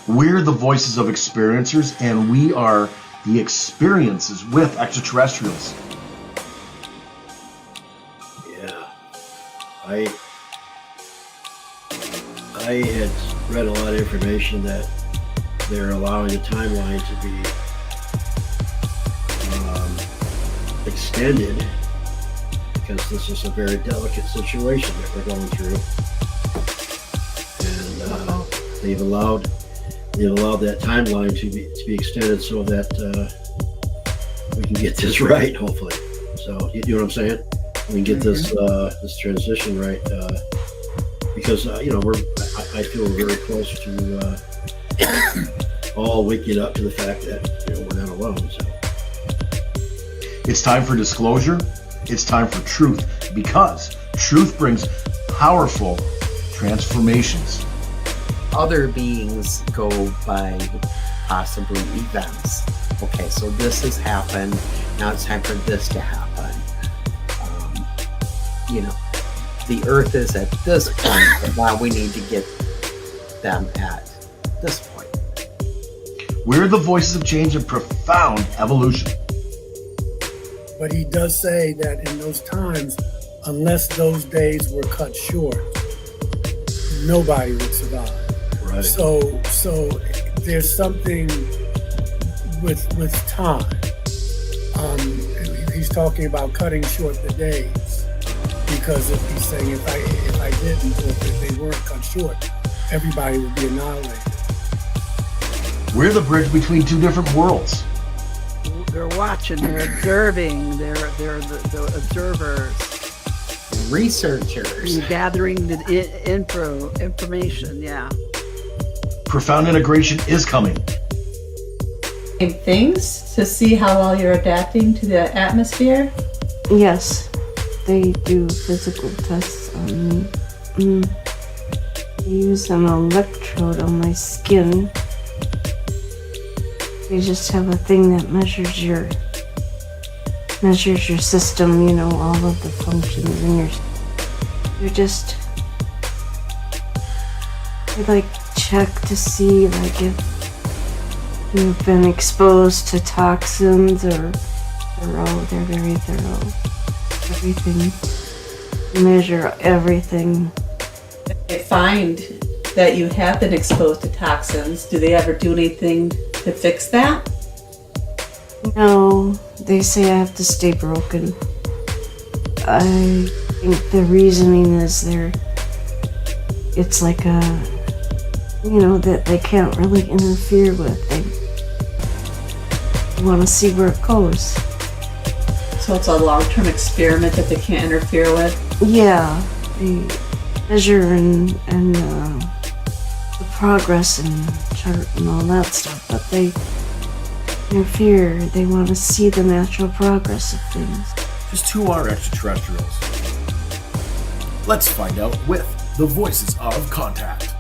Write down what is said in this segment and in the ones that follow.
We're the voices of experiencers, and we are the experiences with extraterrestrials. Yeah. I had read a lot of information that they're allowing the timeline to be extended because this is a very delicate situation that we're going through, and they've allowed that timeline to be extended so that we can get this right, hopefully. So you know what I'm saying? We can get this transition right because I feel we're very close to all waking up to the fact that we're not alone. So it's time for disclosure. It's time for truth, because truth brings powerful transformations. Other beings go by possibly events. Okay, so this has happened. Now it's time for this to happen. The Earth is at this point, but now we need to get them at this point. We're the voices of change and profound evolution. But he does say that in those times, unless those days were cut short, nobody would survive. right. So there's something with time. He's talking about cutting short the days, because if he's saying if I didn't, or if they weren't cut short, everybody would be annihilated. We're the bridge between two different worlds. They're watching, they're observing, they're the observers. Researchers. You're gathering the information, yeah. Profound integration is coming. Things to see how well you're adapting to the atmosphere? Yes, they do physical tests on me. They use an electrode on my skin. They just have a thing that measures your system, all of the functions in your. They check to see if you've been exposed to toxins or thorough. They're very thorough. Everything. They measure everything. They find that you have been exposed to toxins. Do they ever do anything to fix that? No, they say I have to stay broken. I think the reasoning is it's like that they can't really interfere with. They want to see where it goes. So it's a long-term experiment that they can't interfere with? Yeah, they measure and the progress and chart and all that stuff, but they interfere. They want to see the natural progress of things. Just who are extraterrestrials? Let's find out with the Voices of Contact.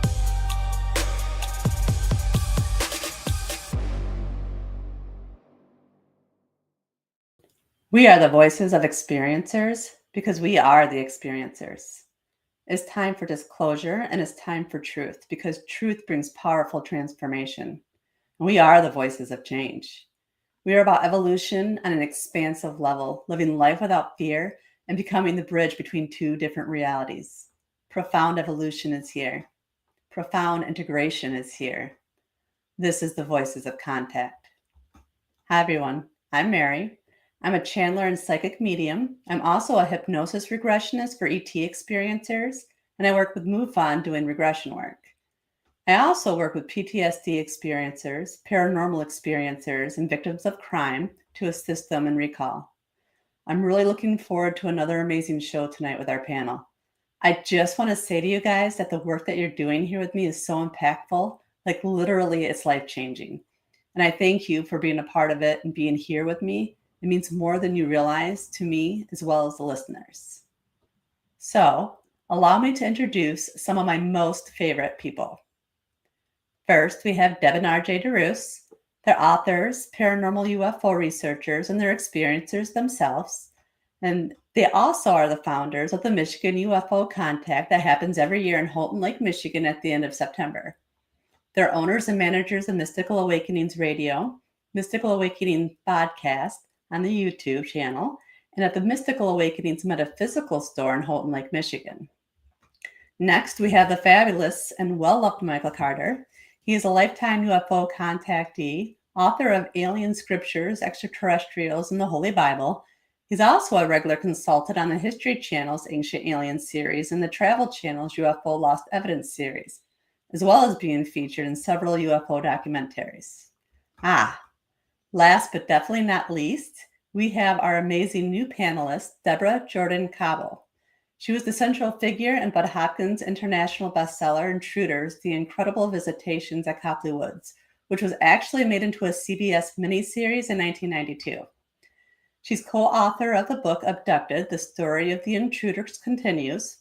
We are the voices of experiencers because we are the experiencers. It's time for disclosure and it's time for truth, because truth brings powerful transformation. We are the voices of change. We are about evolution on an expansive level, living life without fear and becoming the bridge between two different realities. Profound evolution is here. Profound integration is here. This is the Voices of Contact. Hi everyone, I'm Mary. I'm a channeler and psychic medium. I'm also a hypnosis regressionist for ET experiencers, and I work with MUFON doing regression work. I also work with PTSD experiencers, paranormal experiencers, and victims of crime to assist them in recall. I'm really looking forward to another amazing show tonight with our panel. I just want to say to you guys that the work that you're doing here with me is so impactful, like literally it's life-changing. And I thank you for being a part of it and being here with me. It means more than you realize to me as well as the listeners. So, allow me to introduce some of my most favorite people. First, we have Deb and RJ DeRoos. They're authors, paranormal UFO researchers, and they're experiencers themselves. And they also are the founders of the Michigan UFO Contact that happens every year in Houghton Lake, Michigan at the end of September. They're owners and managers of Mystical Awakenings Radio, Mystical Awakening Podcast on the YouTube channel, and at the Mystical Awakenings Metaphysical Store in Houghton Lake, Michigan. Next, we have the fabulous and well-loved Michael Carter. He is a lifetime UFO contactee, author of Alien Scriptures, Extraterrestrials, and the Holy Bible. He's also a regular consultant on the History Channel's Ancient Aliens series and the Travel Channel's UFO Lost Evidence series, as well as being featured in several UFO documentaries. Last but definitely not least, we have our amazing new panelist, Deborah Jordan Cobble. She was the central figure in Bud Hopkins' international bestseller, Intruders, The Incredible Visitations at Copley Woods, which was actually made into a CBS miniseries in 1992. She's co-author of the book Abducted, The Story of the Intruders Continues,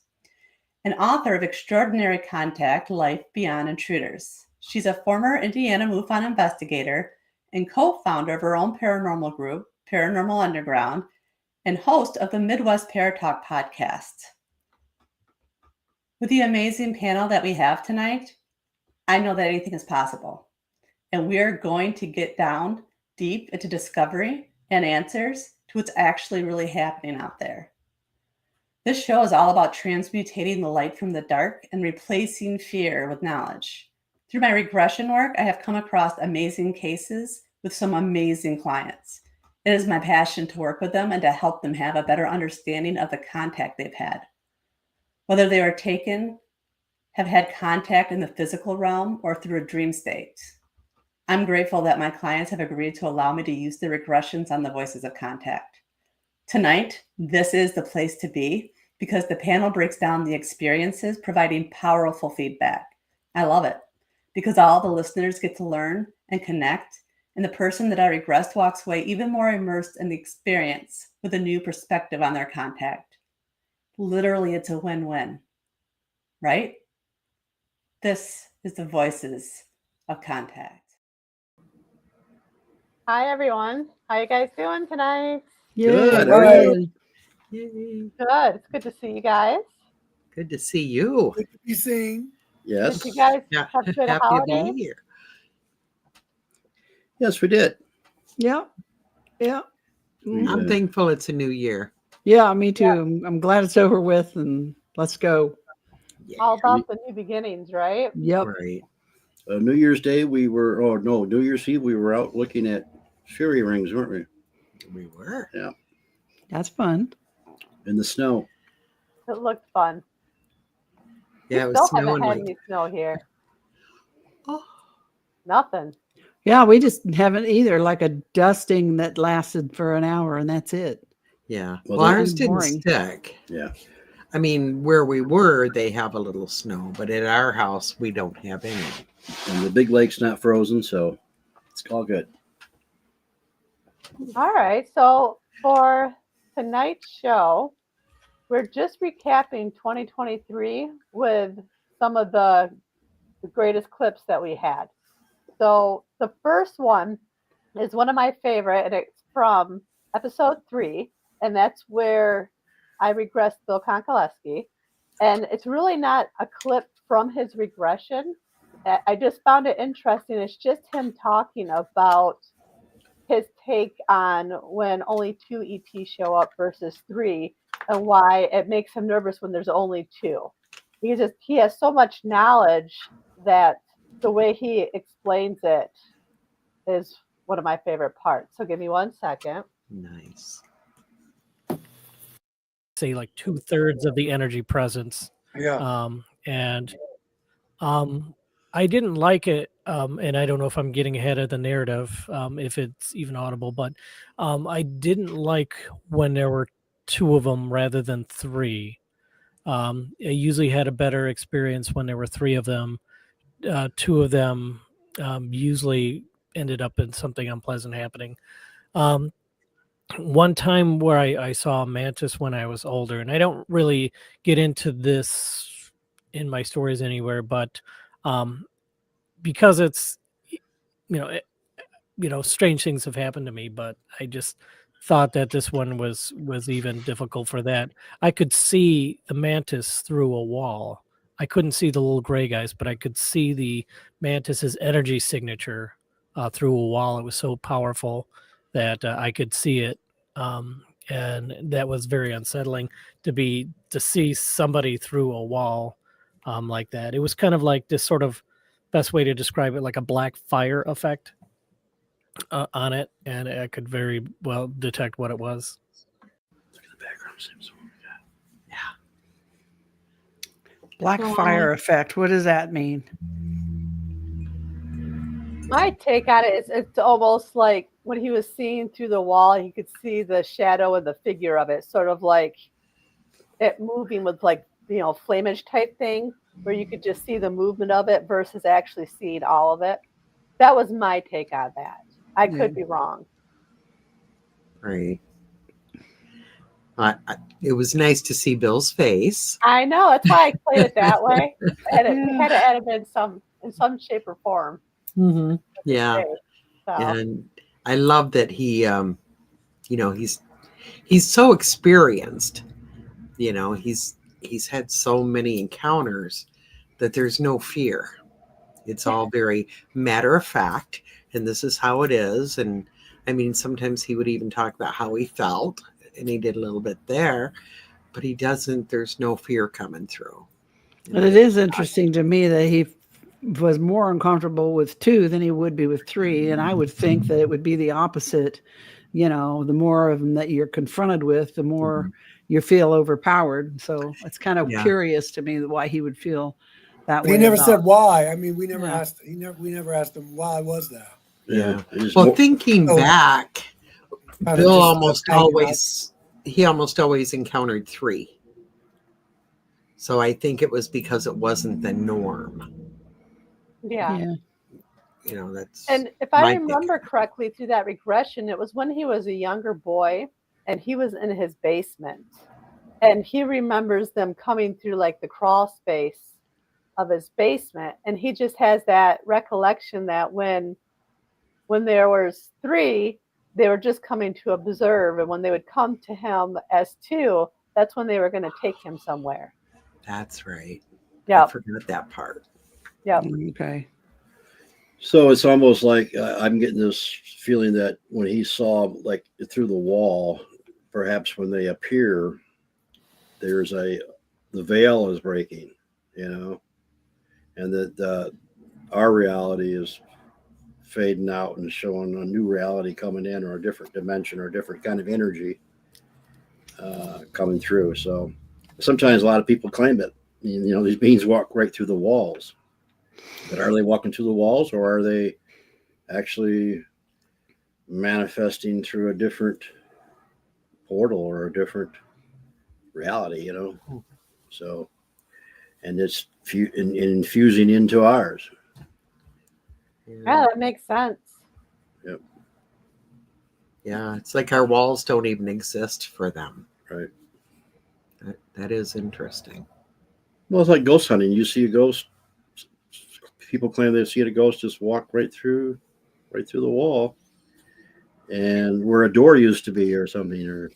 and author of Extraordinary Contact, Life Beyond Intruders. She's a former Indiana MUFON investigator and co-founder of her own paranormal group, Paranormal Underground, and host of the Midwest Paratalk podcast. With the amazing panel that we have tonight, I know that anything is possible. And we are going to get down deep into discovery and answers to what's actually really happening out there. This show is all about transmutating the light from the dark and replacing fear with knowledge. Through my regression work, I have come across amazing cases with some amazing clients. It is my passion to work with them and to help them have a better understanding of the contact they've had. Whether they are taken, have had contact in the physical realm, or through a dream state. I'm grateful that my clients have agreed to allow me to use the regressions on the voices of contact. Tonight, this is the place to be because the panel breaks down the experiences, providing powerful feedback. I love it because all the listeners get to learn and connect, and the person that I regressed walks away even more immersed in the experience with a new perspective on their contact. Literally, it's a win-win, right? This is the voices of contact. Hi, everyone. How you guys doing tonight? Good. How are you? Yay. Good. It's good to see you guys. Good to see you. Good to be seen. Yes. Did you guys Yeah, have good happy to holidays? be here. Yes, we did. Yeah. Yeah. We, I'm thankful it's a new year. Yeah, me too. Yeah. I'm glad it's over with and let's go. Yeah, All about the new beginnings, right? Yep. right. New Year's Day, we were, New Year's Eve, we were out looking at fairy rings, weren't we? We were. Yeah. That's fun. In the snow. It looked fun. Yeah, it We was still haven't snowing had like any snow here. oh, Nothing. Yeah, we just haven't either. Like a dusting that lasted for an hour and that's it. yeah. Well, Well, that- ours didn't Boring. stick. Yeah. I mean, where we were, they have a little snow, but at our house, we don't have any. And the big lake's not frozen, so it's all good. All right. So for tonight's show, we're just recapping 2023 with some of the greatest clips that we had. So the first one is one of my favorite, and it's from episode 3, and that's where I regressed Bill Konkoleski. And it's really not a clip from his regression. I just found it interesting. It's just him talking about his take on when only 2 ETs show up versus 3, and why it makes him nervous when there's only 2. He has so much knowledge that the way he explains it is one of my favorite parts. So give me 1 second. Nice. Say like 2/3 of the energy presence. Yeah. I didn't like it, and I don't know if I'm getting ahead of the narrative, if it's even audible, but I didn't like when there were 2 of them rather than 3. I usually had a better experience when there were 3 of them. 2 of them usually ended up in something unpleasant happening. One time where I saw a mantis when I was older, and I don't really get into this in my stories anywhere, but because it's strange things have happened to me, but I just thought that this one was even difficult for that. I could see the mantis through a wall, I couldn't see the little gray guys, but I could see the mantis's energy signature through a wall. It was so powerful that I could see it, and that was very unsettling to see somebody through a wall like that. It was kind of like this sort of best way to describe it, like a black fire effect on it, and I could very well detect what it was. Look at the background. Seems Black fire effect. What does that mean? My take on it is it's almost like when he was seeing through the wall, he could see the shadow and the figure of it, sort of like it moving with like, flamage type thing, where you could just see the movement of it versus actually seeing all of it. That was my take on that. I could be wrong. Right. It was nice to see Bill's face. I know. That's why I played it that way. We had to add him in some shape or form. Mm-hmm. Yeah. So. And I love that he, he's so experienced. He's had so many encounters that there's no fear. It's all very matter of fact, and this is how it is. And I mean, sometimes he would even talk about how he felt, and he did a little bit there, but he doesn't. There's no fear coming through. But it is interesting to me that he was more uncomfortable with 2 than he would be with 3, and I would think that it would be the opposite. The more of them that you're confronted with, the more you feel overpowered. So it's kind of curious to me why he would feel that way. He never said why. I mean, we never asked. We never asked him why was that. Yeah. Well, thinking back, Bill almost always encountered 3. So I think it was because it wasn't the norm. Yeah. That's. And if I remember correctly, through that regression, it was when he was a younger boy and he was in his basement, and he remembers them coming through like the crawl space of his basement, and he just has that recollection that when there was 3, they were just coming to observe, and when they would come to him as 2, that's when they were going to take him somewhere. That's right. Yeah, I forgot that part. Yeah. Okay. So it's almost like I'm getting this feeling that when he saw like through the wall, perhaps when they appear, the veil is breaking, and that our reality is fading out and showing a new reality coming in, or a different dimension, or a different kind of energy coming through. So sometimes a lot of people claim that these beings walk right through the walls. But are they walking through the walls, or are they actually manifesting through a different portal or a different reality, So, and it's infusing into ours. Yeah, that makes sense. Yep. Yeah, it's like our walls don't even exist for them. Right. That is interesting. Well, it's like ghost hunting. You see a ghost. People claim they see a ghost just walk right through the wall, and where a door used to be, or something. Or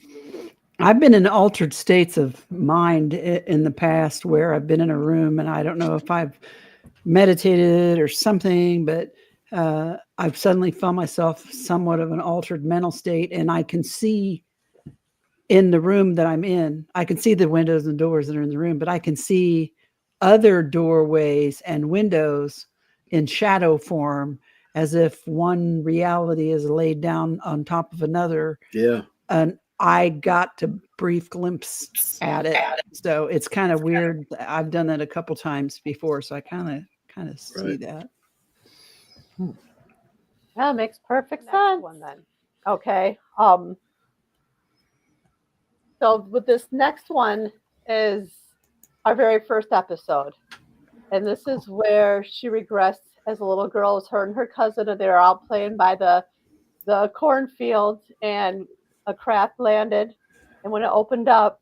I've been in altered states of mind in the past where I've been in a room, and I don't know if I've meditated or something, but I've suddenly found myself somewhat of an altered mental state, and I can see in the room that I'm in. I can see the windows and doors that are in the room, but I can see other doorways and windows in shadow form, as if one reality is laid down on top of another. Yeah. And I got a brief glimpse at it. So it's kind of weird. I've done that a couple times before, so I kind of see that. That makes perfect sense. One then. Okay. So with this next one is our very first episode. And this is where she regressed as a little girl. It was her and her cousin, and they were out playing by the cornfield, and a craft landed. And when it opened up,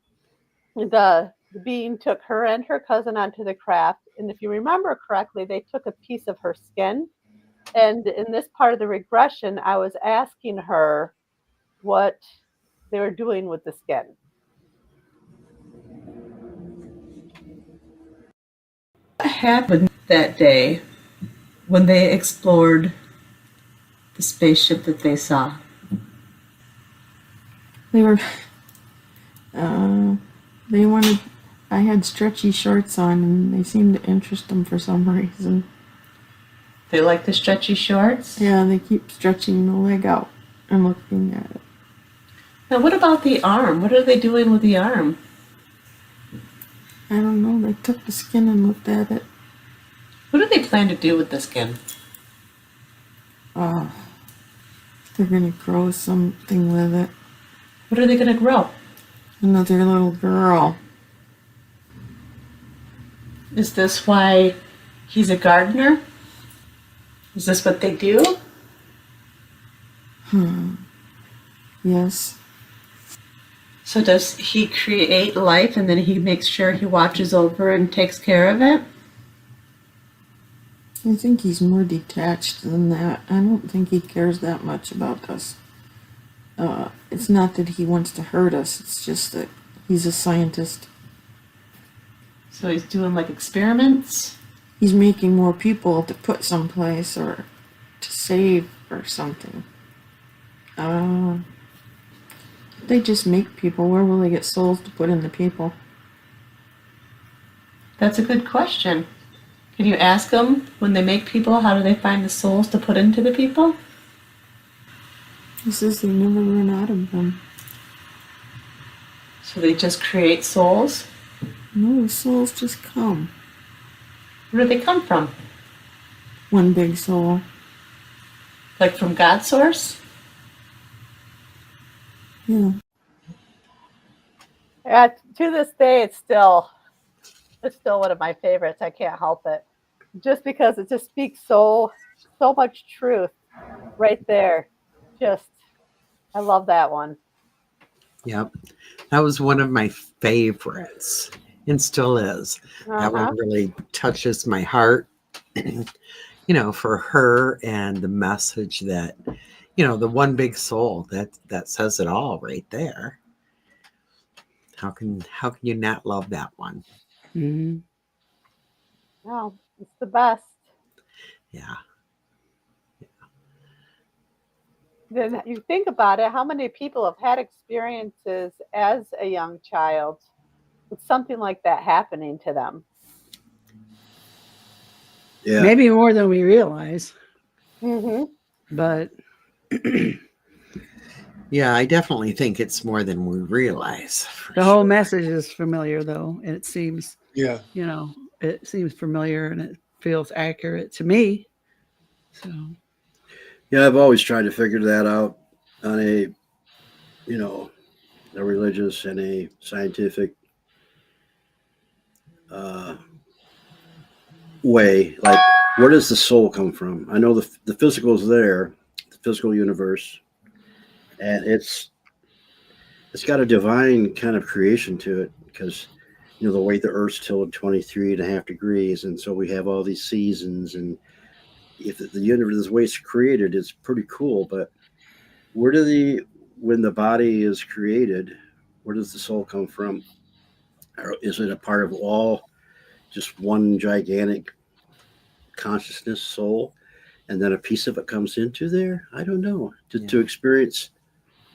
the being took her and her cousin onto the craft. And if you remember correctly, they took a piece of her skin. And in this part of the regression, I was asking her what they were doing with the skin. happened that day when they explored the spaceship that they saw? They were, they wanted, I had stretchy shorts on and they seemed to interest them for some reason. They like the stretchy shorts? Yeah, they keep stretching the leg out and looking at it. Now, what about the arm? What are they doing with the arm? I don't know, they took the skin and looked at it. What do they plan to do with the skin? They're gonna grow something with it. What are they going to grow? Another little girl. Is this why he's a gardener? Is this what they do? Yes. So does he create life and then he makes sure he watches over and takes care of it? I think he's more detached than that. I don't think he cares that much about us. It's not that he wants to hurt us, it's just that he's a scientist. So he's doing like experiments? He's making more people to put someplace or to save or something. They just make people. Where will they get souls to put in the people? That's a good question. Can you ask them when they make people, how do they find the souls to put into the people? He says they never run out of them. So they just create souls? No, the souls just come. Where do they come from? One big soul. Like from God's source? Yeah. To this day, it's still one of my favorites. I can't help it, just because it just speaks so much truth right there. I love that one. Yep. That was one of my favorites and still is. That one really touches my heart, for her and the message that, the one big soul that says it all right there. How can you not love that one? Mm-hmm. No, it's the best. Yeah. Then you think about it, how many people have had experiences as a young child with something like that happening to them? Yeah. Maybe more than we realize. Mm-hmm. But yeah, I definitely think it's more than we realize. The whole message is familiar, though, and it seems, Yeah. It seems familiar and it feels accurate to me. So. Yeah, I've always tried to figure that out on a religious and a scientific way. Like, where does the soul come from? I know the physical is there, the physical universe, and it's got a divine kind of creation to it because, the way the Earth's tilted 23.5 degrees, and so we have all these seasons, and if the universe, the way it's created, it's pretty cool. But when the body is created, where does the soul come from? Or is it a part of all, just one gigantic consciousness soul, and then a piece of it comes into there? I don't know. To experience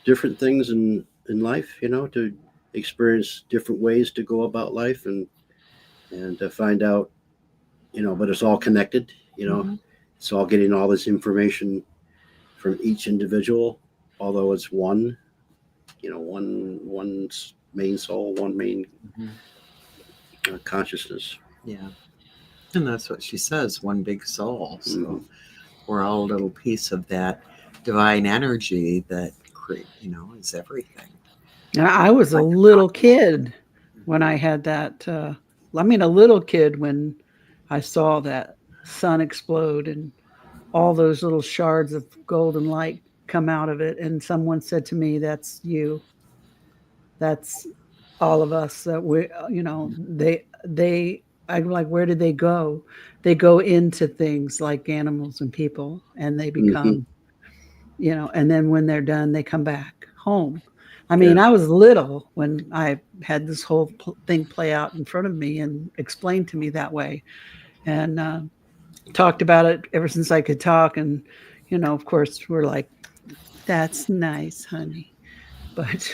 different things in life, to experience different ways to go about life and to find out, but it's all connected, Mm-hmm. It's all getting all this information from each individual, although it's one main soul, one main consciousness. Yeah. And that's what she says, one big soul. So we're all a little piece of that divine energy that is everything. And I was a little kid when I had that. A little kid when I saw that sun explode and all those little shards of golden light come out of it. And someone said to me, "That's you. That's all of us." That I'm like, where did they go? They go into things like animals and people, and they become, and then when they're done, they come back home. I mean, I was little when I had this whole thing play out in front of me and explained to me that way. and talked about it ever since I could talk. And, of course, we're like, that's nice, honey. But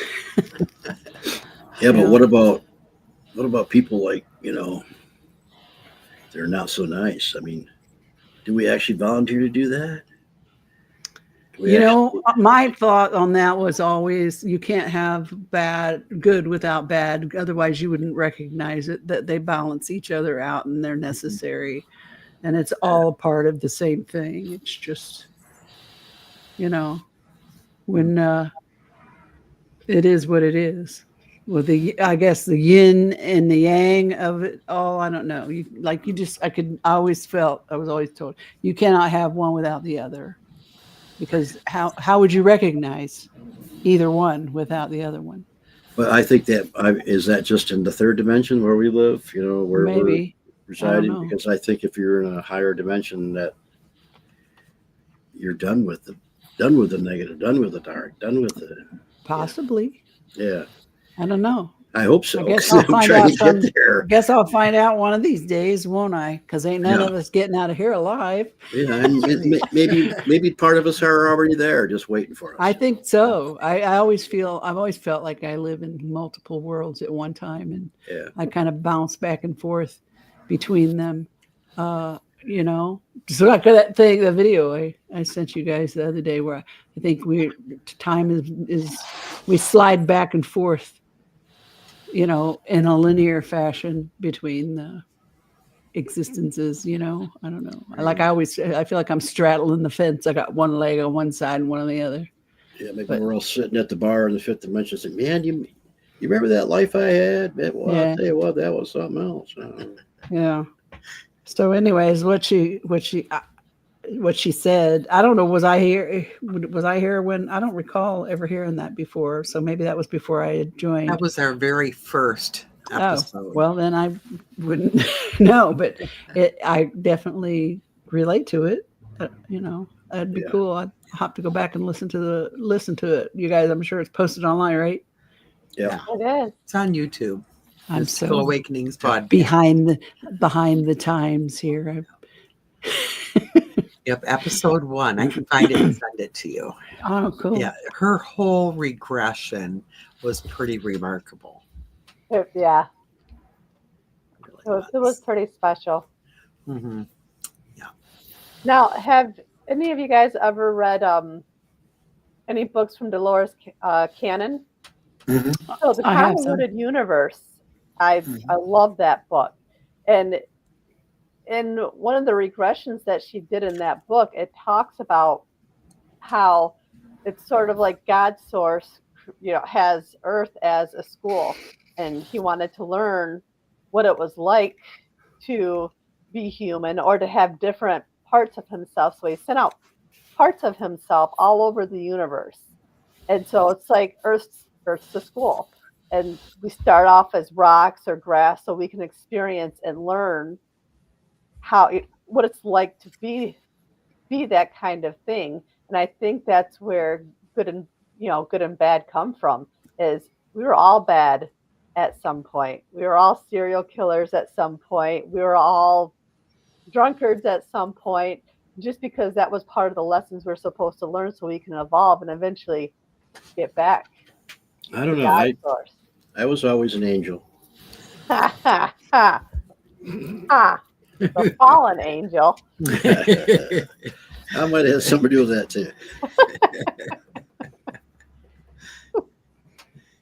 Yeah, but what about people like, they're not so nice? I mean, do we actually volunteer to do that? My thought on that was always you can't have good without bad. Otherwise, you wouldn't recognize it, that they balance each other out and they're necessary. And it's all a part of the same thing. It's just, when it is what it is. Well, I guess the yin and the yang of it all, I don't know. I was always told you cannot have one without the other. Because how would you recognize either one without the other one? But I think is that just in the third dimension where we live, where Maybe. we're residing? Because I think if you're in a higher dimension, that you're done with the negative, done with the dark, done with the possibly. Yeah. I don't know. I hope so. I guess I'll find out. I guess I'll find out one of these days, won't I? Because ain't none of us getting out of here alive. Yeah, and maybe part of us are already there, just waiting for us. I think so. I've always felt like I live in multiple worlds at one time, and I kind of bounce back and forth between them. So like that thing, the video I sent you guys the other day, where I think time is we slide back and forth, in a linear fashion between the existences. I don't know. I feel like I'm straddling the fence. I got one leg on one side and one on the other. Yeah, maybe we're all sitting at the bar in the fifth dimension saying, man, you remember that life I had? Well, I'll tell you what, that was something else. Yeah. So anyways, what she said, I don't know, was I here when, I don't recall ever hearing that before. So maybe that was before I had joined. That was our very first episode. Oh, well, then I wouldn't know, but I definitely relate to it. That'd be cool. I'd have to go back and listen to it. You guys, I'm sure it's posted online, right? Yeah. It is. It's on YouTube. I'm so Awakenings podcast. behind the times here. Yep, episode 1. I can find it and send it to you. Oh, cool. Yeah, her whole regression was pretty remarkable. Yeah. It was pretty special. Mm-hmm. Yeah. Now, have any of you guys ever read any books from Dolores Cannon? Mm-hmm. So the Convoluted Universe. I love that book. And in one of the regressions that she did in that book, it talks about how it's sort of like God's source, has Earth as a school, and he wanted to learn what it was like to be human or to have different parts of himself. So he sent out parts of himself all over the universe. And so it's like Earth's the school. And we start off as rocks or grass so we can experience and learn what it's like to be that kind of thing. And I think that's where good and bad come from, is we were all bad at some point. We were all serial killers at some point. We were all drunkards at some point, just because that was part of the lessons we're supposed to learn so we can evolve and eventually get back. I don't know. I was always an angel. Ha ha ha. Ha. The fallen angel. I might have something to do with that too.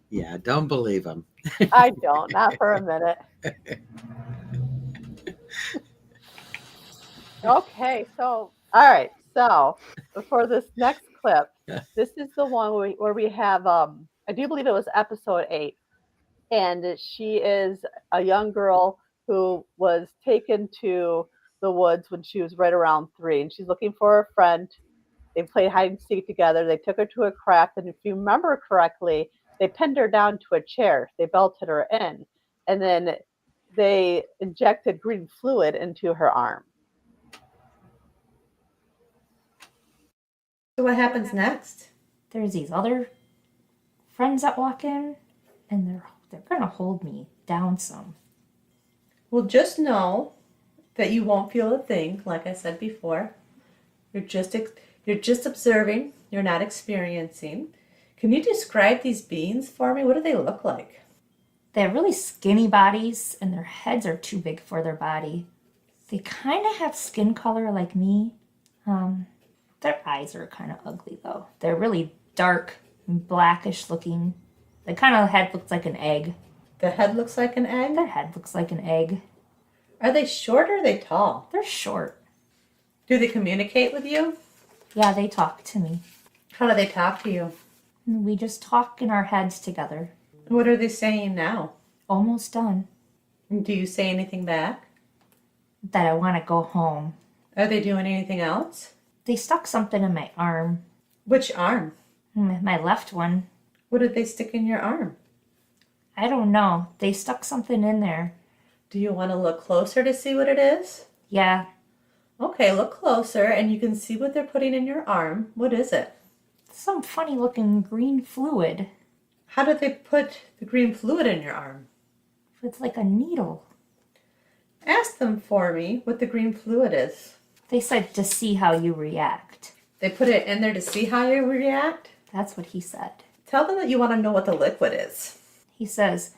Yeah, don't believe him. I don't, not for a minute. Okay, so all right. So for this next clip, this is the one where we have I do believe it was episode 8, and she is a young girl who was taken to the woods when she was right around 3, and she's looking for a friend. They played hide and seek together. They took her to a craft, and if you remember correctly, they pinned her down to a chair. They belted her in, and then they injected green fluid into her arm. So what happens next? There's these other friends that walk in, and they're gonna hold me down some. Well, just know that you won't feel a thing, like I said before. You're just observing, you're not experiencing. Can you describe these beings for me? What do they look like? They have really skinny bodies, and their heads are too big for their body. They kind of have skin color like me. Their eyes are kind of ugly, though. They're really dark and blackish looking. The kind of head looks like an egg. The head looks like an egg? Their head looks like an egg. Are they short or are they tall? They're short. Do they communicate with you? Yeah, they talk to me. How do they talk to you? We just talk in our heads together. What are they saying now? Almost done. Do you say anything back? That I want to go home. Are they doing anything else? They stuck something in my arm. Which arm? My left one. What did they stick in your arm? I don't know. They stuck something in there. Do you want to look closer to see what it is? Yeah. Okay, look closer and you can see what they're putting in your arm. What is it? Some funny looking green fluid. How did they put the green fluid in your arm? It's like a needle. Ask them for me what the green fluid is. They said to see how you react. They put it in there to see how you react? That's what he said. Tell them that you want to know what the liquid is. He says,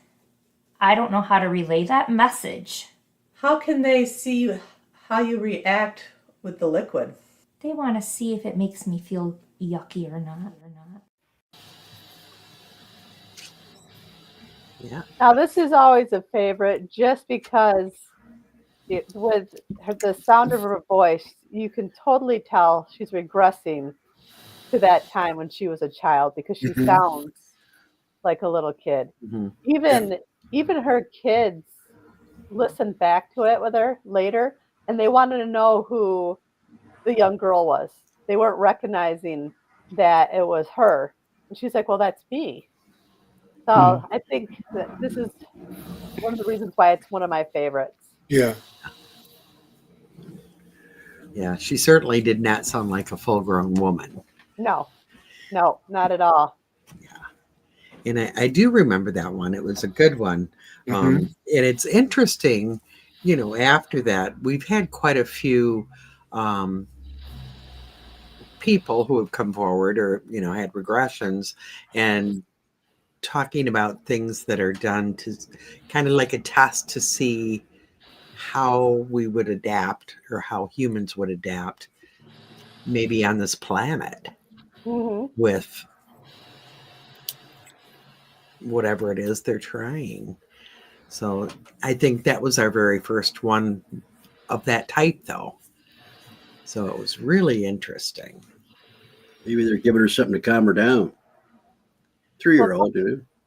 I don't know how to relay that message. How can they see how you react with the liquid? They want to see if it makes me feel yucky or not. Yeah. Now, this is always a favorite just because with the sound of her voice, you can totally tell she's regressing to that time when she was a child because she sounds like a little kid. Even her kids listened back to it with her later, and they wanted to know who the young girl was. They weren't recognizing that it was her. And she's like, well, that's me. So I think that this is one of the reasons why it's one of my favorites. Yeah. Yeah, she certainly did not sound like a full-grown woman. No, not at all. And I do remember that one. It was a good one. And it's interesting, after that, we've had quite a few people who have come forward or, had regressions and talking about things that are done to kind of like a test to see how we would adapt or how humans would adapt maybe on this planet with whatever it is they're trying. So I think that was our very first one of that type, though. So it was really interesting. Maybe they're giving her something to calm her down. 3-year-old,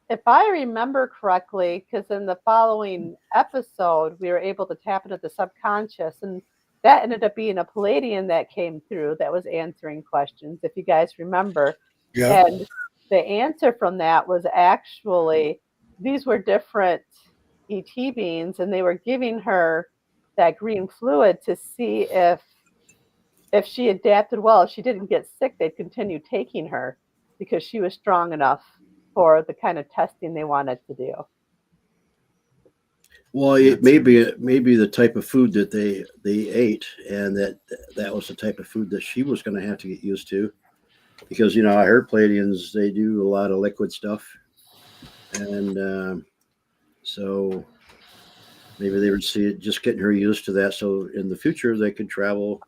If I remember correctly, because in the following episode, we were able to tap into the subconscious, and that ended up being a Palladian that came through that was answering questions, if you guys remember. Yeah. And the answer from that was actually, these were different ET beings, and they were giving her that green fluid to see if she adapted well. If she didn't get sick, they'd continue taking her because she was strong enough for the kind of testing they wanted to do. Well, it may be the type of food that they ate, and that was the type of food that she was going to have to get used to, because I heard Palladians, they do a lot of liquid stuff, and so maybe they would see it just getting her used to that, so in the future they could travel,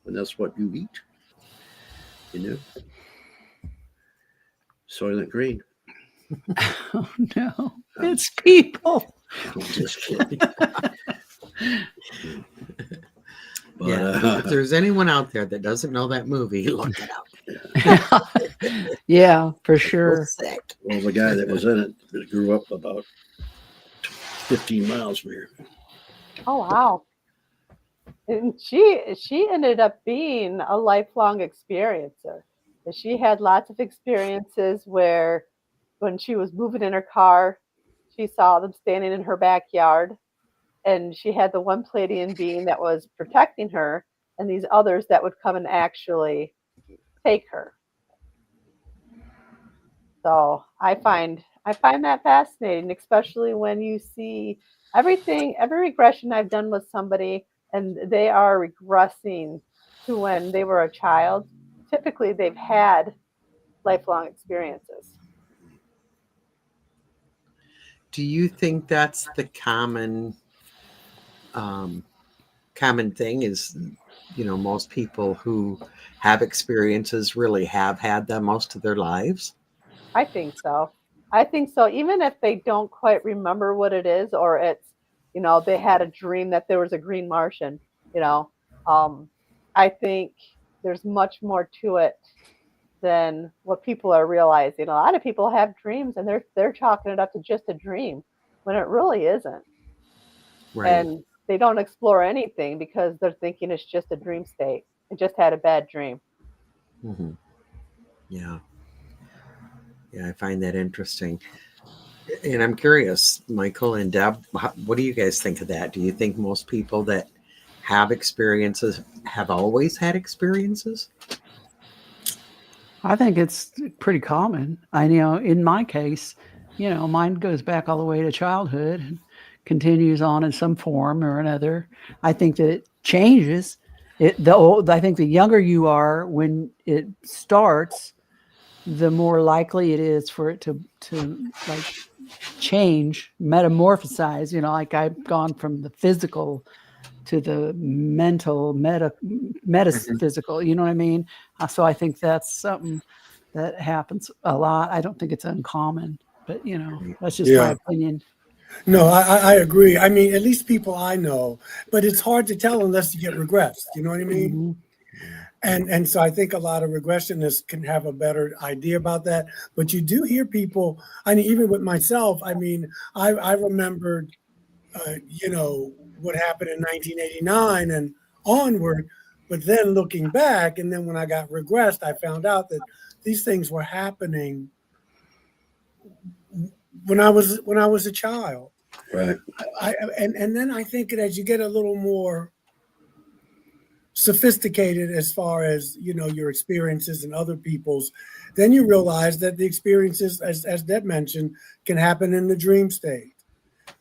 and that's what you eat, Soylent Green. Oh no, it's people. I'm just kidding. But, Yeah, if there's anyone out there that doesn't know that movie, look it up. Yeah, for sure. Sick. Well, the guy that was in it grew up about 15 miles from here. Oh, wow. And she ended up being a lifelong experiencer. And she had lots of experiences where when she was moving in her car, she saw them standing in her backyard, and she had the one Palladian being that was protecting her, and these others that would come and actually take her. So I find that fascinating, especially when you see every regression I've done with somebody, and they are regressing to when they were a child. Typically, they've had lifelong experiences. Do you think that's the common thing is, most people who have experiences really have had them most of their lives? I think so. I think so. Even if they don't quite remember what it is, or it's, they had a dream that there was a green Martian, you know, um, I think there's much more to it than what people are realizing. A lot of people have dreams and they're chalking it up to just a dream when it really isn't. Right. And they don't explore anything because they're thinking it's just a dream state. I just had a bad dream. Hmm. Yeah. Yeah, I find that interesting. And I'm curious, Michael and Deb, what do you guys think of that? Do you think most people that have experiences have always had experiences? I think it's pretty common. In my case, mine goes back all the way to childhood and continues on in some form or another. I think that it changes. I think the younger you are when it starts, the more likely it is for it to like change, metamorphosize. Like I've gone from the physical to the mental, metaphysical. You know what I mean? So I think that's something that happens a lot. I don't think it's uncommon, but that's just my Yeah. opinion. No, I agree. I mean, at least people I know, but it's hard to tell unless you get regressed. You know what I mean? Mm-hmm. And so I think a lot of regressionists can have a better idea about that. But you do hear people, I mean, even with myself, I mean, I remembered, what happened in 1989 and onward. But then looking back, and then when I got regressed, I found out that these things were happening when I was a child. Right. And then I think that as you get a little more sophisticated as far as your experiences and other people's, then you realize that the experiences, as Deb mentioned, can happen in the dream state.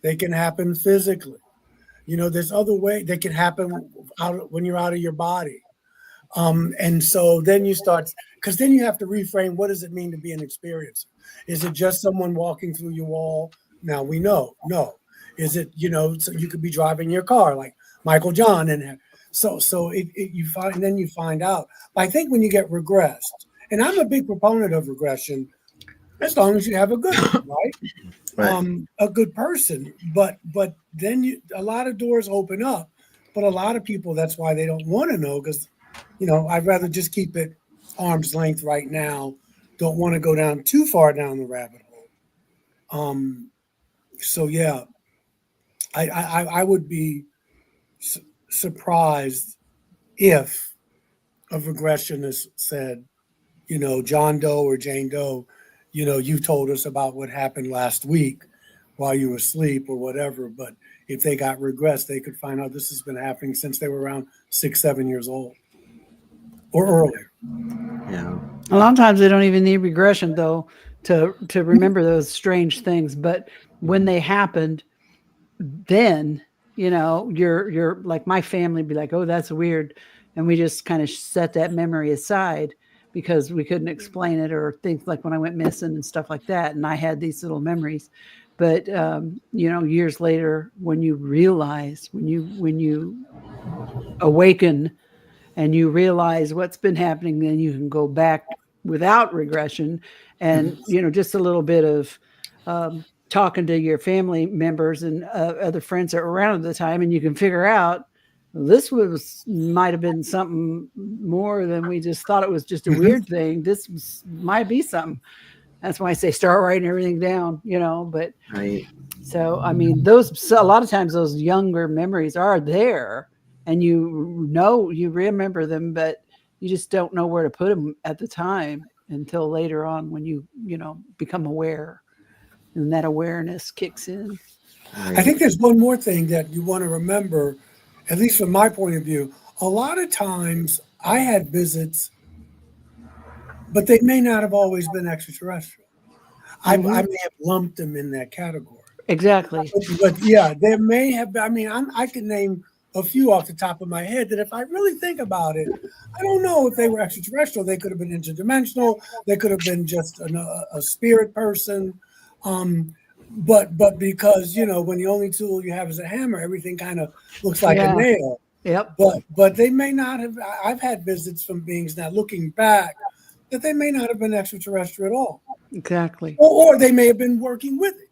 They can happen physically. There's other way they can happen out when you're out of your body. And so then you start, because then you have to reframe, what does it mean to be an experiencer? Is it just someone walking through your wall? Now we know, no. Is it, so you could be driving your car like Michael John, and so you find out. But I think when you get regressed, and I'm a big proponent of regression, as long as you have a good one, right? A good person. But then a lot of doors open up. But a lot of people, that's why they don't want to know, because I'd rather just keep it arm's length right now. Don't want to go down too far down the rabbit hole. So yeah, I would be surprised if a regressionist said, John Doe or Jane Doe, you told us about what happened last week while you were asleep or whatever. But if they got regressed, they could find out this has been happening since they were around 6-7 years old or earlier. Yeah. A lot of times they don't even need regression though to remember those strange things. But when they happened, then you're like, my family be like, oh, that's weird, and we just kind of set that memory aside because we couldn't explain it, or things like when I went missing and stuff like that, and I had these little memories. But years later, when you realize, when you awaken and you realize what's been happening, then you can go back without regression, and just a little bit of talking to your family members and other friends that were around at the time, and you can figure out this might have been something more than we just thought it was just a weird thing. This might be something. That's why I say start writing everything down, but Right. So, I mean, a lot of times those younger memories are there, and you remember them, but you just don't know where to put them at the time until later on when you become aware. And that awareness kicks in. I think there's one more thing that you want to remember, at least from my point of view. A lot of times I had visits, but they may not have always been extraterrestrial. I may have lumped them in that category. Exactly. But yeah, there may have been, I mean, I could name a few off the top of my head that if I really think about it, I don't know if they were extraterrestrial. They could have been interdimensional. They could have been just a spirit person. But because, you know, when the only tool you have is a hammer, everything kind of looks like a Yeah. nail. Yep. But they may not have. I've had visits from beings now looking back that they may not have been extraterrestrial at all, Exactly. or they may have been working with it.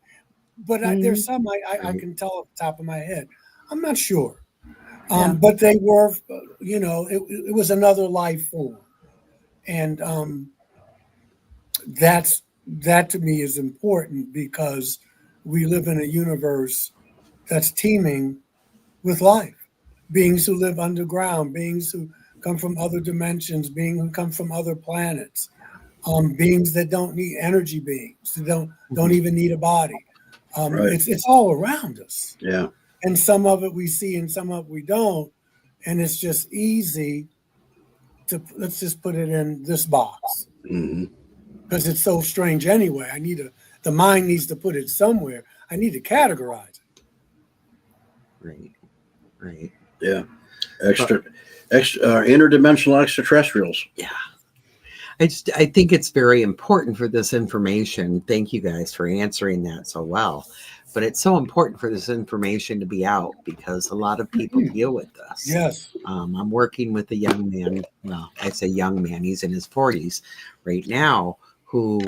But there's Mhm. some I can tell off the top of my head. I'm not sure. Yeah. But they were, you know, it was another life form, and that to me is important because we live in a universe that's teeming with life, beings who live underground, beings who come from other dimensions, beings who come from other planets, beings that don't need energy, beings that don't even need a body. Right. It's all around us, Yeah. and some of it we see, and some of it we don't, and it's just easy to let's just put it in this box Hmm. because it's so strange anyway. The mind needs to put it somewhere. I need to categorize it. Right. Right. Yeah. Extra interdimensional extraterrestrials. Yeah. I think it's very important for this information. Thank you guys for answering that so well. But it's so important for this information to be out because a lot of people deal with this. Yes. I'm working with a young man. Well, I say young man. He's in his 40s right now who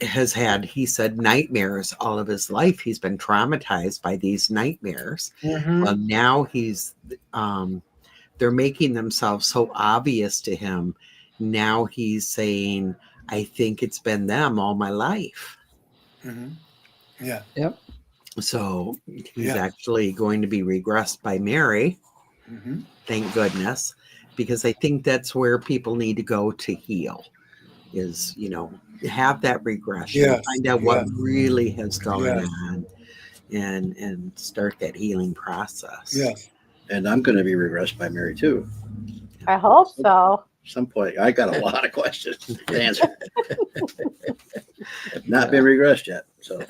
has had, he said, nightmares all of his life. He's been traumatized by these nightmares. Well, now they're making themselves so obvious to him. Now he's saying, I think it's been them all my life. Yeah. Yep. So he's actually going to be regressed by Mary. Thank goodness, because I think that's where people need to go to heal is, you know, have that regression, find out what really has gone on and start that healing process. Yes. And I'm going to be regressed by Mary too. I hope so. At some point, I got a lot of questions to answer. Have not been regressed yet. So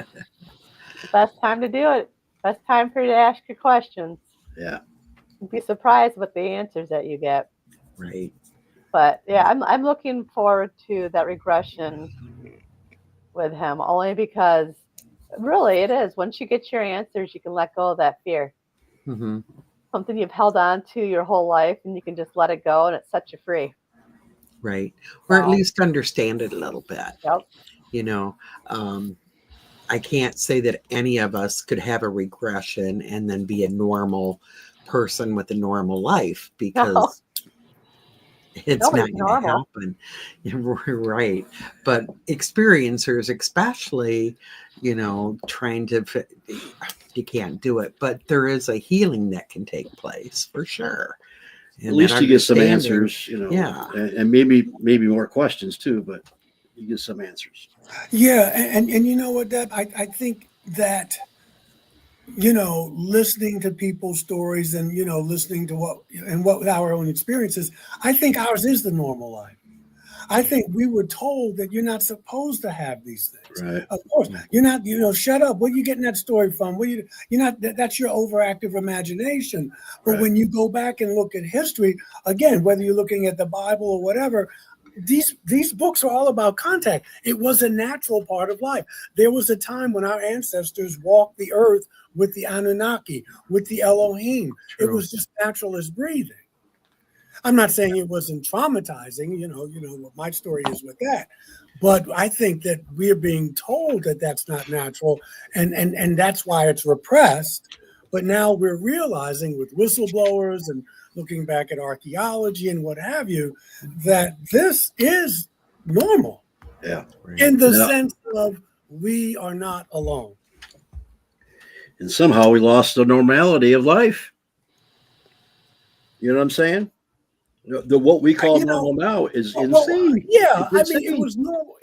Best time to do it. Best time for you to ask your questions. yeah. You'd be surprised with the answers that you get. Right. But yeah, I'm looking forward to that regression with him only because really it is. Once you get your answers, you can let go of that fear. Mm-hmm. Something you've held on to your whole life and you can just let it go and it sets you free. Right. Or at least understand it a little bit. Yep. You know, I can't say that any of us could have a regression and then be a normal person with a normal life because it's Nobody's not going to normal. happen. Right. But experiencers, especially, you know, trying to, you can't do it, but there is a healing that can take place for sure. And at least you get some understanding- answers, you know, Yeah. and maybe more questions too, but you get some answers. Yeah, and you know what, Deb? I think that, you know, listening to people's stories and, you know, listening to what our own experiences, I think ours is the normal life. I think we were told that you're not supposed to have these things. Right. Of course, you're not, you know, shut up. Where are you getting that story from? You're not, that's your overactive imagination. But Right. when you go back and look at history, again, whether you're looking at the Bible or whatever, these books are all about contact. It was a natural part of life. There was a time when our ancestors walked the earth with the Anunnaki, with the Elohim. True. It was just natural as breathing. I'm not saying it wasn't traumatizing, you know what my story is with that. But I think that we're being told that that's not natural, and that's why it's repressed. But now we're realizing with whistleblowers and looking back at archaeology and what have you, that this is normal. Yeah. In the Yeah. sense of we are not alone. And somehow we lost the normality of life. You know what I'm saying? What we call normal now is insane. Yeah, It's I mean, insane.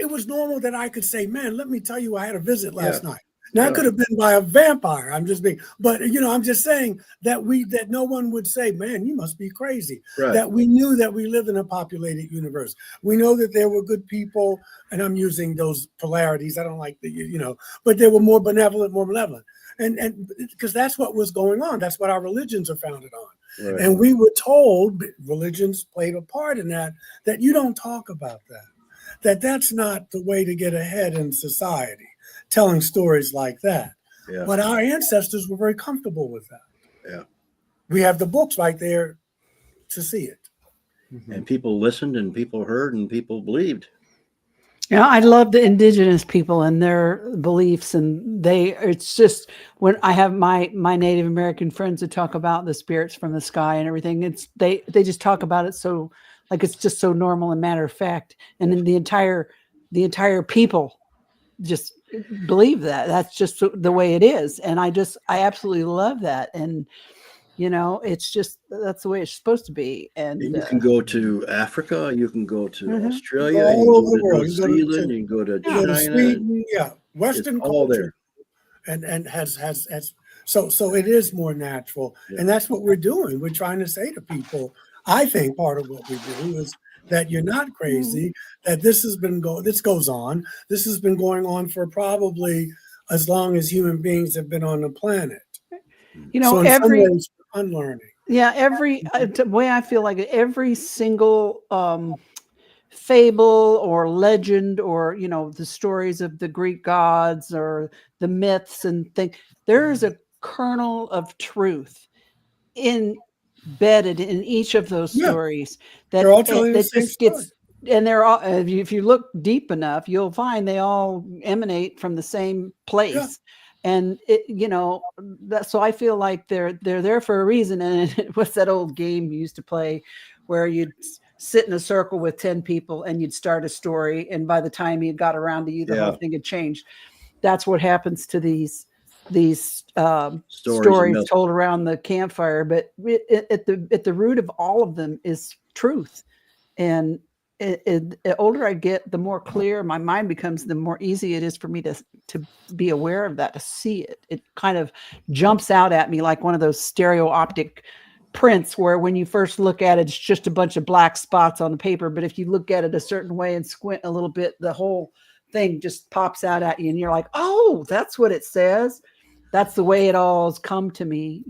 it was normal that I could say, man, let me tell you, I had a visit last Yeah. night. Now, Yeah. it could have been by a vampire. I'm just being, but you know, I'm just saying that no one would say, man, you must be crazy. Right. That we knew that we lived in a populated universe. We know that there were good people, and I'm using those polarities. I don't like the, you know, but they were more benevolent, more malevolent. and because that's what was going on. That's what our religions are founded on. Right. And we were told, religions played a part in that you don't talk about that. That's not the way to get ahead in society, telling stories like that. Yeah. But our ancestors were very comfortable with that. Yeah. We have the books right there to see it. And people listened and people heard and people believed. Yeah, I love the indigenous people and their beliefs, and it's just when I have my Native American friends that talk about the spirits from the sky and everything, they just talk about it so like it's just so normal and matter of fact, and then the entire people just believe that. That's just the way it is, and I absolutely love that. And it's just that's the way it's supposed to be. And you can go to Africa, you can go to Australia, all you can over go the to world. New You go to Zealand, you can go to China. Sweden, Western it's all culture, there. and has so it is more natural, and that's what we're doing. We're trying to say to people. I think part of what we do is that you're not crazy. That this goes on. This has been going on for probably as long as human beings have been on the planet. So in some ways, unlearning. Yeah, the way I feel like every single fable or legend or the stories of the Greek gods or the myths and things, there is a kernel of truth embedded in each of those stories they're all telling the same story. And they're all, if you look deep enough, you'll find they all emanate from the same place. Yeah. And so I feel like they're there for a reason. And what's that old game you used to play where you'd sit in a circle with 10 people and you'd start a story, and by the time you got around to you, the whole thing had changed. That's what happens to these stories told around the campfire. But at the root of all of them is truth. And the older I get, the more clear my mind becomes, the more easy it is for me to be aware of that, to see it. It kind of jumps out at me like one of those stereo optic prints where when you first look at it, it's just a bunch of black spots on the paper. But if you look at it a certain way and squint a little bit, the whole thing just pops out at you and you're like, oh, that's what it says. That's the way it all has come to me,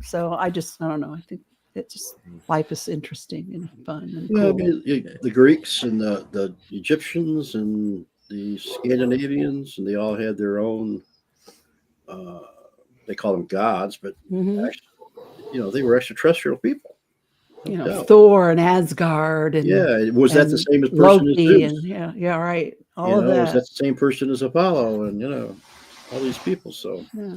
So I don't know. I think it's just life is interesting and fun and cool. I mean, the Greeks and the Egyptians and the Scandinavians, and they all had their own. They call them gods, but actually, they were extraterrestrial people. Thor and Asgard, and was that the same as Loki, as Zeus? And right, all of that. Was that the same person as Apollo, and all these people? So. Yeah.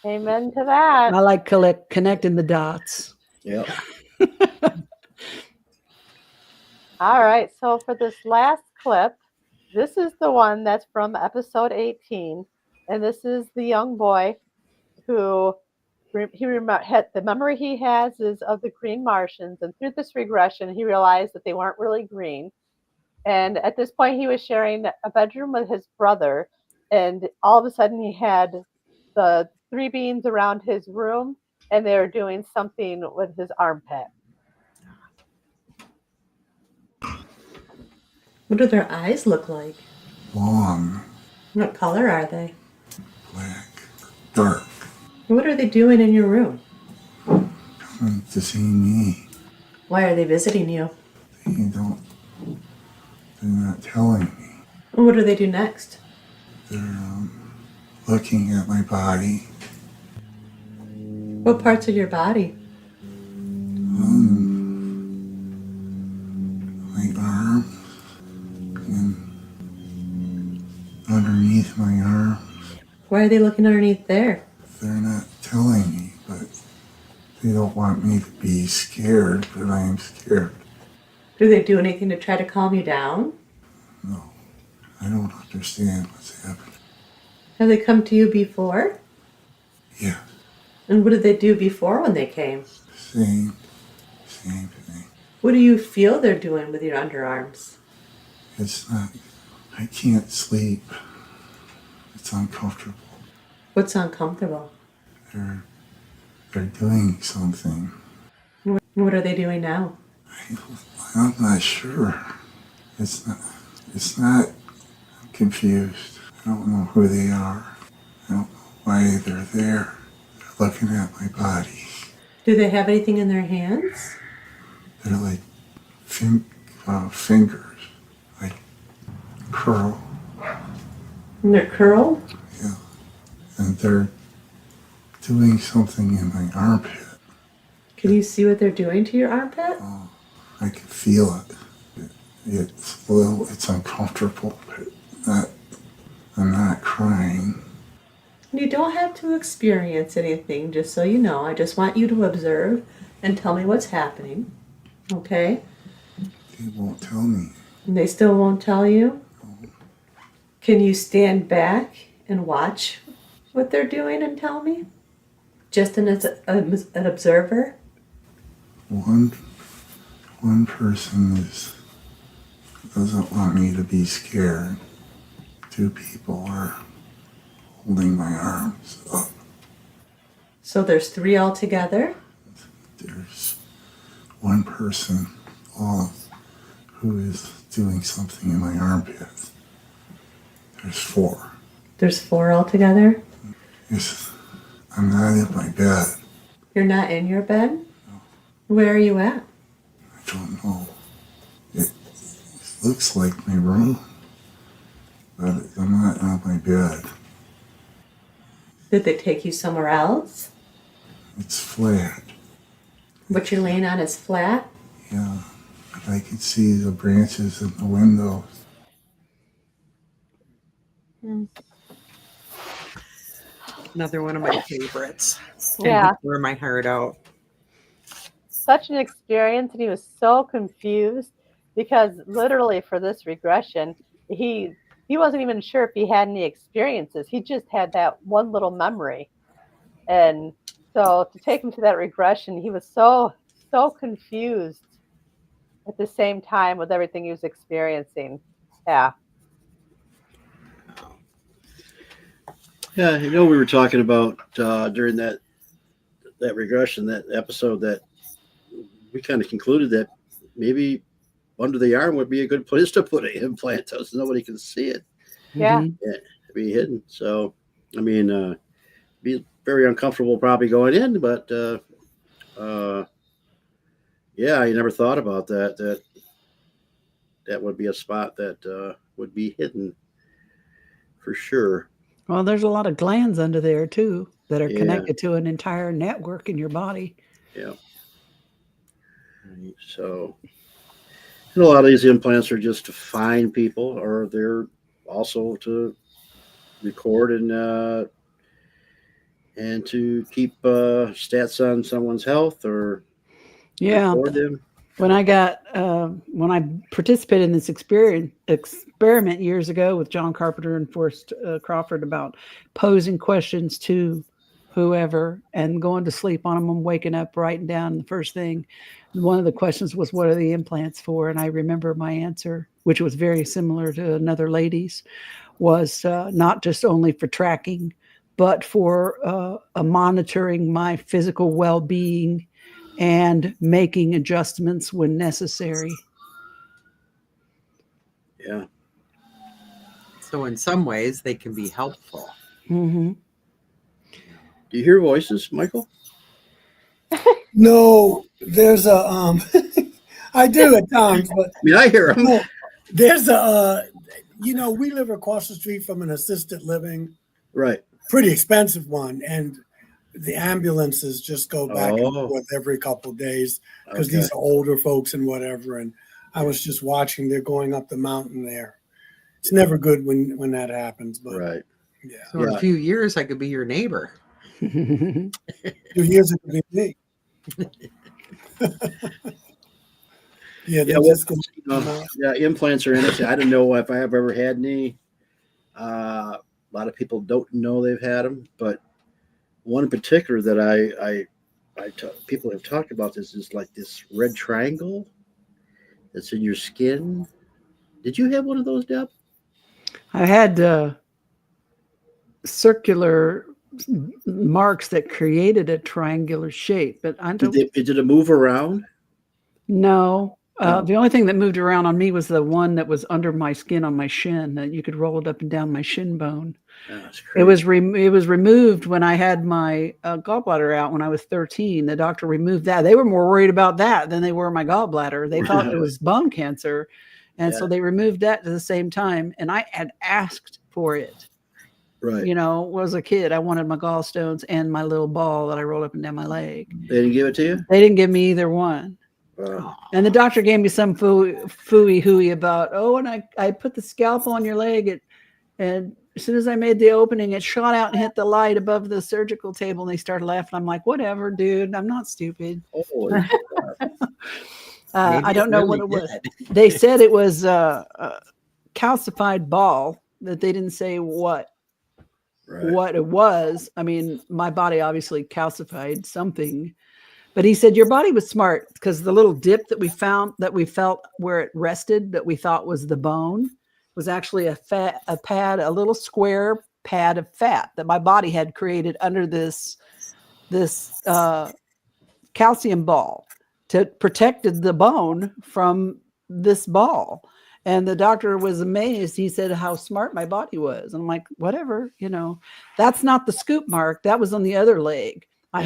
Amen to that. I like connecting the dots. Yeah. All right. So for this last clip, this is the one that's from episode 18. And this is the young boy who the memory he has is of the green Martians. And through this regression, he realized that they weren't really green. And at this point, he was sharing a bedroom with his brother. And all of a sudden, he had the 3 beings around his room, and they were doing something with his armpit. What do their eyes look like? Long. What color are they? Black. Dark. What are they doing in your room? Coming to see me. Why are they visiting you? They're not telling me. And what do they do next? They're looking at my body. What parts of your body? My arms and underneath my arms. Why are they looking underneath there? They're not telling me, but they don't want me to be scared, but I am scared. Do they do anything to try to calm you down? No, I don't understand what's happening. Have they come to you before? Yeah. And what did they do before when they came? Same thing. What do you feel they're doing with your underarms? It's not, I can't sleep. It's uncomfortable. What's uncomfortable? They're doing something. What are they doing now? I'm not sure. It's not, I'm confused. I don't know who they are. I don't know why they're there. They're looking at my body. Do they have anything in their hands? They're like fingers, like curl. And they're curled? Yeah. And they're doing something in my armpit. Can you see what they're doing to your armpit? Oh, I can feel it. It's uncomfortable, but I'm not crying. You don't have to experience anything, just so you know. I just want you to observe and tell me what's happening. Okay? They won't tell me. And they still won't tell you? Can you stand back and watch what they're doing and tell me? Just as an observer? One person doesn't want me to be scared. 2 people are holding my arms up. So there's 3 altogether? There's one person who is doing something in my armpit. There's 4. There's 4 altogether? I'm not in my bed. You're not in your bed? Where are you at? I don't know. It looks like my room, but I'm not on my bed. Did they take you somewhere else? It's flat. What you're laying on is flat? Yeah, but I can see the branches in the windows. Another one of my favorites. Yeah. And wear my heart out. Such an experience, and he was so confused because literally for this regression, he wasn't even sure if he had any experiences. He just had that one little memory. And so to take him to that regression, he was so confused at the same time with everything he was experiencing. Yeah. Yeah, we were talking about during that regression, that episode, that we kind of concluded that maybe under the arm would be a good place to put an implant so nobody can see it. Yeah. Yeah, be hidden. So, I mean, be very uncomfortable probably going in, but yeah, I never thought about that. That would be a spot that would be hidden for sure. Well, there's a lot of glands under there too that are Yeah. connected to an entire network in your body. Yeah. So, and a lot of these implants are just to find people, or they're also to record and to keep stats on someone's health, or record them. When I participated in this experiment years ago with John Carpenter and Forrest Crawford about posing questions to whoever and going to sleep on them and waking up, writing down the first thing. One of the questions was, what are the implants for? And I remember my answer, which was very similar to another lady's, was not just only for tracking, but for monitoring my physical well-being and making adjustments when necessary. Yeah. So in some ways, they can be helpful. Mm-hmm. Do you hear voices, Michael? No, there's a I do at times, but I mean, I hear them. no, there's a we live across the street from an assisted living, Right. pretty expensive one, and the ambulances just go back and forth every couple of days because these are older folks and whatever. And I was just watching, they're going up the mountain there. It's never good when that happens, but right. Yeah. So in a few years, I could be your neighbor. 2 years it could be me. Implants are interesting. I don't know if I have ever had any. A lot of people don't know they've had them, but one in particular that people have talked about this is like this red triangle that's in your skin. Did you have one of those, Deb? I had circular marks that created a triangular shape, but I don't. Did it move around? No, The only thing that moved around on me was the one that was under my skin on my shin, that you could roll it up and down my shin bone. That's It crazy. was removed when I had my gallbladder out when I was 13. The doctor removed that. They were more worried about that than they were my gallbladder. They thought it was bone cancer. And so they removed that at the same time. And I had asked for it. Right. You know, was a kid. I wanted my gallstones and my little ball that I rolled up and down my leg. They didn't give it to you? They didn't give me either one. And the doctor gave me some fooey hooey about, and I put the scalpel on your leg. And as soon as I made the opening, it shot out and hit the light above the surgical table. And they started laughing. I'm like, whatever, dude. I'm not stupid. I don't know what it was. They said it was a calcified ball, that they didn't say what it was. I mean, my body obviously calcified something. But he said your body was smart, because the little dip that we felt where it rested, that we thought was the bone, was actually a little square pad of fat that my body had created under this calcium ball to protected the bone from this ball. And the doctor was amazed. He said how smart my body was. And I'm like, whatever, that's not the scoop mark. That was on the other leg. I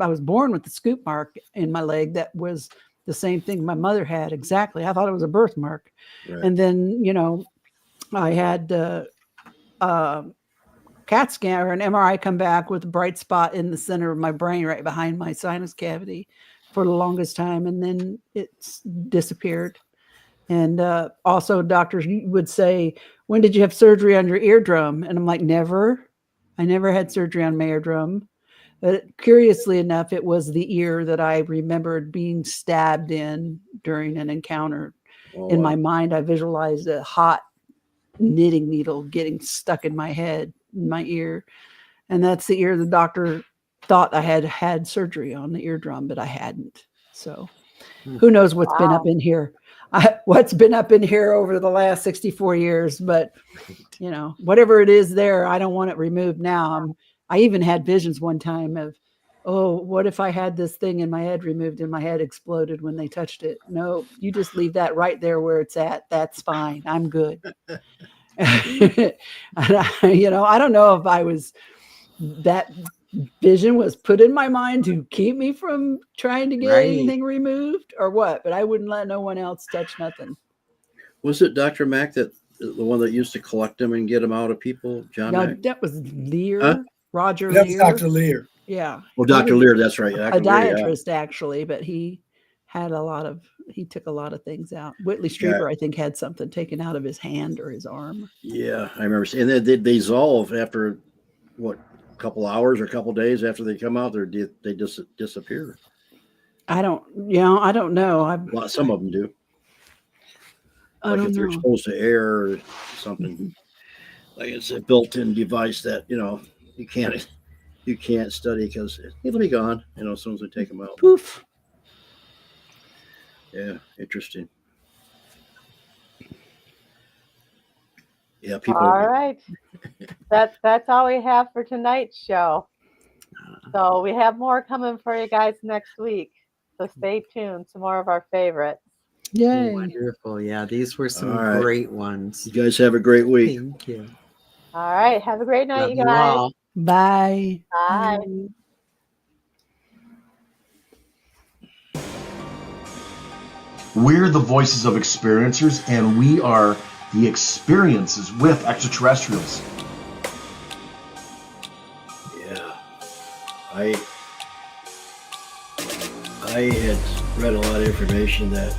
was born with the scoop mark in my leg. That was the same thing my mother had. Exactly. I thought it was a birthmark. Right. And then, I had CAT scan or an MRI come back with a bright spot in the center of my brain, right behind my sinus cavity for the longest time. And then it's disappeared. And also doctors would say, when did you have surgery on your eardrum? And I'm like, never. I never had surgery on my eardrum. But curiously enough, it was the ear that I remembered being stabbed in during an encounter. In my mind, I visualized a hot knitting needle getting stuck in my head, in my ear. And that's the ear the doctor thought I had surgery on, the eardrum, but I hadn't. So who knows what's been up in here. What's been up in here over the last 64 years. But, whatever it is there, I don't want it removed now. I even had visions one time of, what if I had this thing in my head removed and my head exploded when they touched it? No, you just leave that right there where it's at. That's fine. I'm good. And I don't know if that vision was put in my mind to keep me from trying to get anything removed or what, but I wouldn't let no one else touch nothing. Was it Dr. Mack, the one that used to collect them and get them out of people? John Mack? That was Lear. Roger That's Lear. Dr. Lear. Yeah. Well, Dr. Lear, that's right. A podiatrist, actually, but he took a lot of things out. Whitley Strieber, I think, had something taken out of his hand or his arm. Yeah, I remember. And then they dissolve after, a couple hours or a couple days after they come out, they just disappear. I don't know. Some of them do. If they're exposed to air or something, like it's a built-in device that, you can't study because it'll be gone, as soon as they take them out. Poof. Yeah, interesting. Yeah, people. All right. That's all we have for tonight's show. So we have more coming for you guys next week. So stay tuned. Some more of our favorites. Yay. Wonderful. Yeah, these were some great ones. You guys have a great week. Thank you. All right. Have a great night, Love you guys. all. Bye. Bye. We're the voices of experiencers, and we are the experiences with extraterrestrials. Yeah. I had read a lot of information that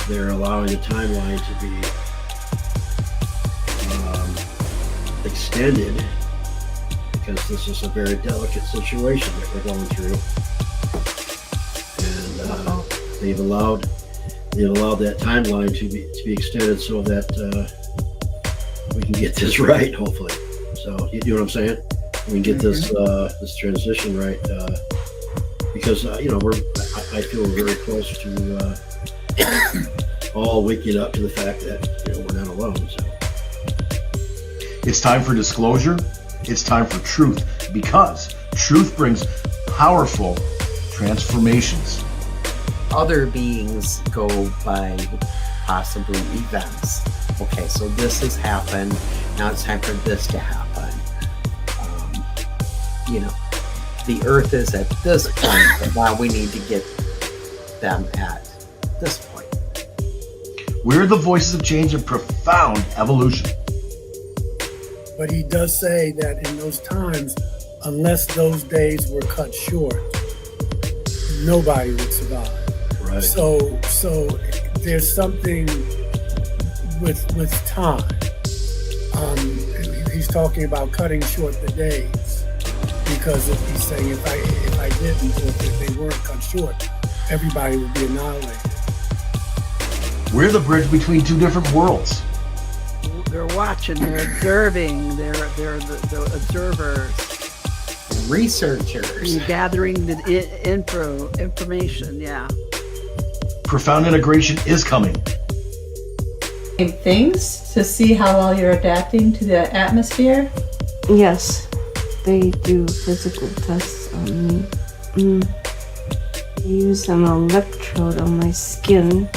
they're allowing the timeline to be extended because this is a very delicate situation that we're going through. And they've allowed that timeline to be extended so that we can get this right, hopefully. So you know what I'm saying? We can get this transition right because I feel very close to all waking up to the fact that we're not alone. So it's time for disclosure. It's time for truth, because truth brings powerful transformations. other beings go by possibly events. Okay, so this has happened. Now it's time for this to happen. The Earth is at this point, but now we need to get them at this point. We're the voices of change and profound evolution. But he does say that in those times, unless those days were cut short, nobody would survive. Right. So there's something with time. He's talking about cutting short the days, because if he's saying if I didn't, or if they weren't cut short, everybody would be annihilated. We're the bridge between two different worlds. They're watching, they're observing, they're the observers. Researchers. And gathering the information, yeah. Profound integration is coming. Things to see how well you're adapting to the atmosphere? Yes, they do physical tests on me. They use an electrode on my skin.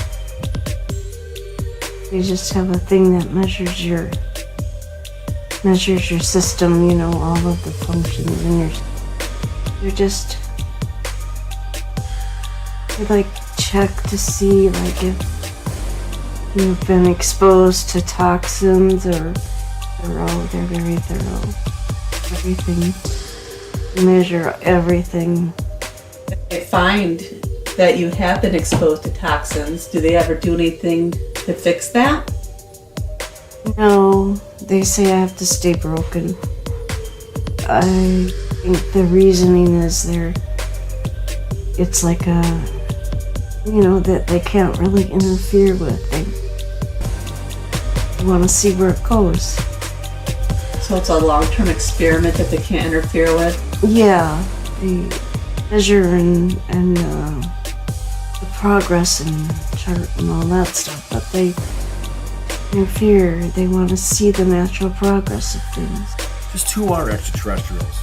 They just have a thing that measures your system, all of the functions in they check to see if you've been exposed to toxins, or they're very thorough. Everything. Measure everything. They find that you have been exposed to toxins. Do they ever do anything to fix that? No, they say I have to stay broken. I think the reasoning is it's like that they can't really interfere with. They want to see where it goes. So it's a long-term experiment that they can't interfere with? Yeah, they measure and the progress and chart and all that stuff, but they interfere. They want to see the natural progress of things. Just who are extraterrestrials?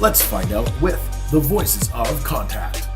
Let's find out with the Voices of Contact.